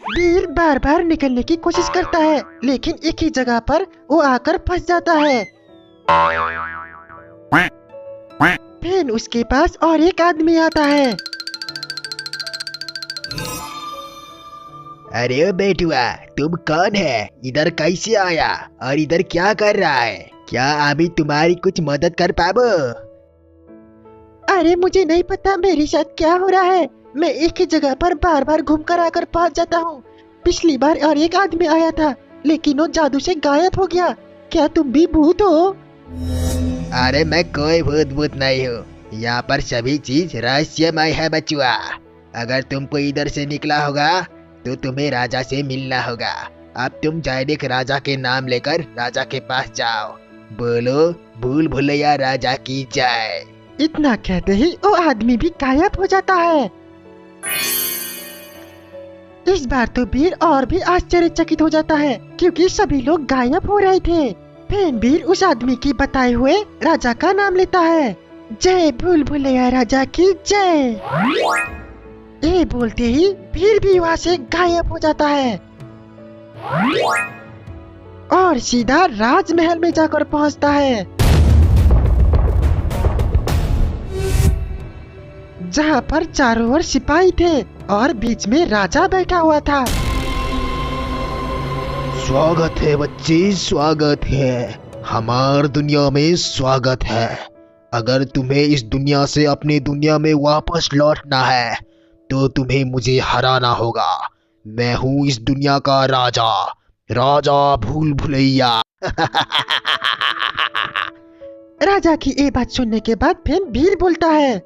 बीर बार बार निकलने की कोशिश करता है, लेकिन एक ही जगह पर वो आकर फंस जाता है। फिर उसके पास और एक आदमी आता है। अरे बेटुआ, तुम कौन है? इधर कैसे आया और इधर क्या कर रहा है? क्या अभी तुम्हारी कुछ मदद कर पाबो? अरे मुझे नहीं पता मेरे साथ क्या हो रहा है। मैं एक ही जगह पर बार बार घूम कर आकर पहुंच जाता हूँ। पिछली बार और एक आदमी आया था, लेकिन वो जादू से गायब हो गया। क्या तुम भी भूत हो? अरे मैं कोई भूत नहीं हूँ। यहाँ पर सभी चीज रहस्यमय है बचुआ। अगर तुमको इधर से निकला होगा तो तुम्हें राजा से मिलना होगा। अब तुम डायरेक्ट राजा के नाम लेकर राजा के पास जाओ। बोलो भूल भुलैया राजा की जय। इतना कहते ही वो आदमी भी गायब हो जाता है। इस बार तो बीर और भी आश्चर्यचकित हो जाता है, क्योंकि सभी लोग गायब हो रहे थे। फिर बीर उस आदमी की बताए हुए राजा का नाम लेता है। जय भूल भुलैया राजा की जय। ये बोलते ही बीर भी वहाँ से गायब हो जाता है और सीधा राजमहल में जाकर पहुँचता है, जहाँ पर चारों ओर सिपाही थे और बीच में राजा बैठा हुआ था। स्वागत है बच्चे, स्वागत है। हमार दुनिया में स्वागत है। अगर तुम्हें इस दुनिया से अपनी दुनिया में वापस लौटना है तो तुम्हें मुझे हराना होगा। मैं हूँ इस दुनिया का राजा, राजा भूल भुलैया। राजा की ये बात सुनने के बाद फिर बीर बोलता है,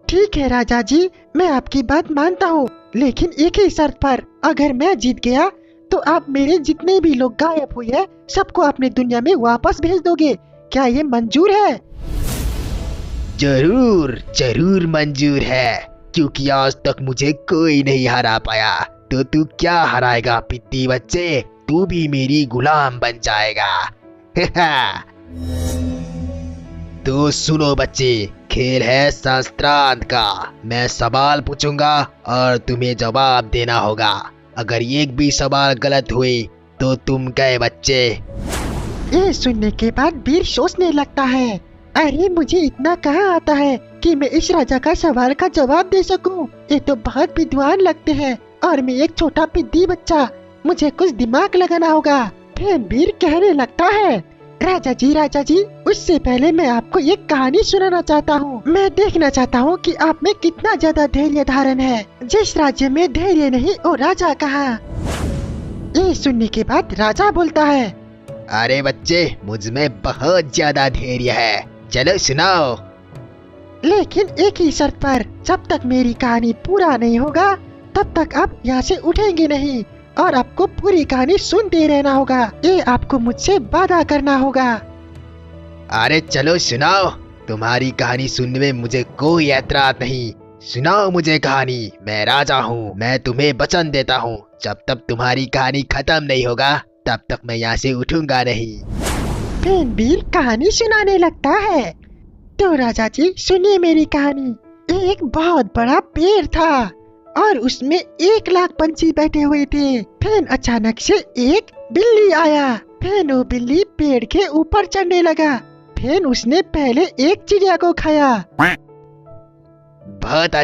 ठीक है राजा जी, मैं आपकी बात मानता हूँ, लेकिन एक ही शर्त पर। अगर मैं जीत गया तो आप मेरे जितने भी लोग गायब हुए हैं सबको अपनी दुनिया में वापस भेज दोगे। क्या ये मंजूर है? जरूर जरूर मंजूर है, क्योंकि आज तक मुझे कोई नहीं हरा पाया। तो तू क्या हराएगा पिद्दी बच्चे? तू भी मेरी गुलाम बन जाएगा। तो सुनो बच्चे, खेल है शास्त्रांत का। मैं सवाल पूछूंगा और तुम्हें जवाब देना होगा। अगर एक भी सवाल गलत हुए तो तुम गए बच्चे। ये सुनने के बाद बीर सोचने लगता है, अरे मुझे इतना कहाँ आता है कि मैं इस राजा का सवाल का जवाब दे सकूं। ये तो बहुत विद्वान लगते हैं और मैं एक छोटा पिद्दी बच्चा। मुझे कुछ दिमाग लगाना होगा। फिर बीर कहने लगता है, राजा जी, उससे पहले मैं आपको एक कहानी सुनाना चाहता हूँ। मैं देखना चाहता हूँ कि आप में कितना ज्यादा धैर्य धारण है। जिस राज्य में धैर्य नहीं वो राजा कहाँ। ये सुनने के बाद राजा बोलता है, अरे बच्चे, मुझ में बहुत ज्यादा धैर्य है, चलो सुनाओ। लेकिन एक ही शर्त पर, जब तक मेरी कहानी पूरा नहीं होगा तब तक आप यहाँ से उठेंगे नहीं और आपको पूरी कहानी सुनते रहना होगा। ये आपको मुझसे वादा करना होगा। अरे चलो सुनाओ, तुम्हारी कहानी सुनने में मुझे कोई ऐतराज नहीं। सुनाओ मुझे कहानी। मैं राजा हूँ, मैं तुम्हें वचन देता हूँ, जब तक तुम्हारी कहानी खत्म नहीं होगा तब तक मैं यहाँ से उठूंगा नहीं। फिर बीर कहानी सुनाने लगता है। तो राजा जी सुनिए मेरी कहानी। एक बहुत बड़ा पेड़ था और उसमें 1,00,000 पंछी बैठे हुए थे। फिर अचानक से एक बिल्ली आया। फिर वो बिल्ली पेड़ के ऊपर चढ़ने लगा। फिर उसने पहले एक चिड़िया को खाया। बहुत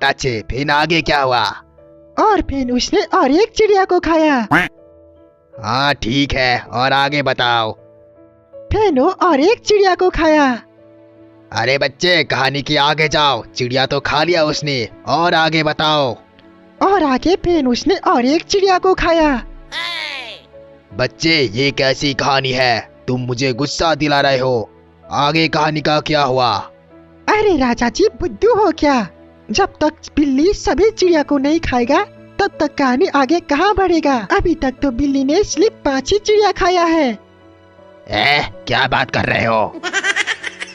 अच्छे। फिर आगे क्या हुआ? और फिर उसने और एक चिड़िया को खाया। हाँ ठीक है, और आगे बताओ। फिर वो और एक चिड़िया को खाया। अरे बच्चे, कहानी के आगे जाओ। चिड़िया तो खा लिया उसने, और आगे बताओ। और आगे फिर उसने और एक चिड़िया को खाया। बच्चे, ये कैसी कहानी है? तुम मुझे गुस्सा दिला रहे हो। आगे कहानी का क्या हुआ? अरे राजा जी, बुद्धू हो क्या? जब तक बिल्ली सभी चिड़िया को नहीं खाएगा तब तक कहानी आगे कहाँ बढ़ेगा। अभी तक तो बिल्ली ने सिर्फ 5 ही चिड़िया खाया है। क्या बात कर रहे हो?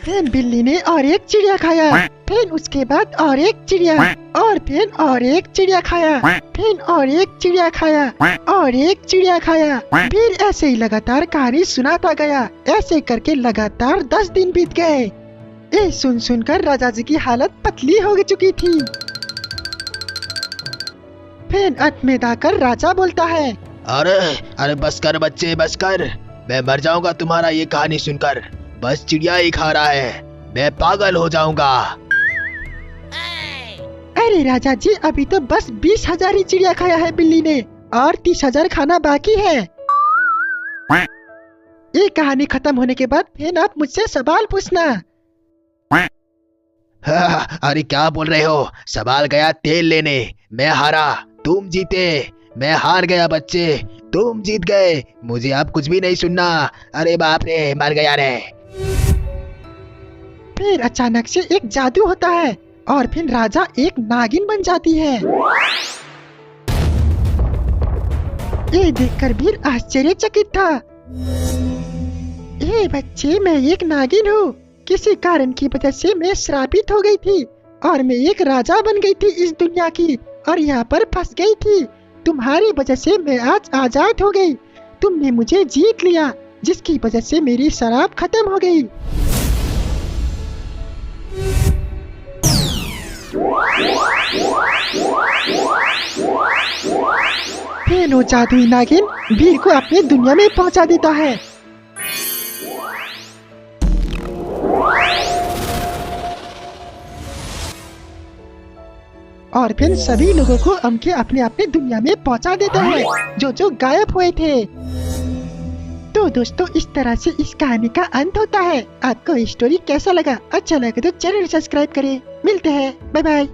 फिर बिल्ली ने और एक चिड़िया खाया। फिर उसके बाद और एक चिड़िया, और फिर और एक चिड़िया खाया। फिर और एक चिड़िया खाया, और एक चिड़िया खाया। फिर ऐसे ही लगातार कहानी सुनाता गया। ऐसे करके लगातार 10 दिन बीत गए। ये सुनकर राजा जी की हालत पतली हो चुकी थी। फिर अंत में आकर राजा बोलता है, अरे अरे बस कर बच्चे, बस कर। मैं मर जाऊंगा तुम्हारा ये कहानी सुनकर। बस चिड़िया ही खा रहा है, मैं पागल हो जाऊंगा। अरे राजा जी, अभी तो बस 20,000 ही चिड़िया खाया है बिल्ली ने, और 30,000 खाना बाकी है। ये कहानी खत्म होने के बाद फिर आप मुझसे सवाल पूछना। अरे क्या बोल रहे हो? सवाल गया तेल लेने, मैं हारा, तुम जीते। मैं हार गया बच्चे, तुम जीत गए। मुझे अब कुछ भी नहीं सुनना। अरे बाप रे, मर गया रे। फिर अचानक से एक जादू होता है और फिर राजा एक नागिन बन जाती है। ये देखकर वीर आश्चर्यचकित था। ए बच्चे, मैं एक नागिन हूँ। किसी कारण की वजह से मैं श्रापित हो गई थी और मैं एक राजा बन गई थी इस दुनिया की, और यहाँ पर फंस गई थी। तुम्हारी वजह से मैं आज आजाद हो गई। तुमने मुझे जीत लिया, जिसकी वजह से मेरी शराब खत्म हो गई। फिर वो जादुई नागिन वीर को अपनी दुनिया में पहुंचा देता है। और फिर सभी लोगों को उनके अपने अपने दुनिया में पहुंचा देता है जो गायब हुए थे। तो दोस्तों, इस तरह से इस कहानी का अंत होता है। आपको स्टोरी कैसा लगा? अच्छा लगे तो चैनल सब्सक्राइब करें। मिलते हैं, बाय बाय।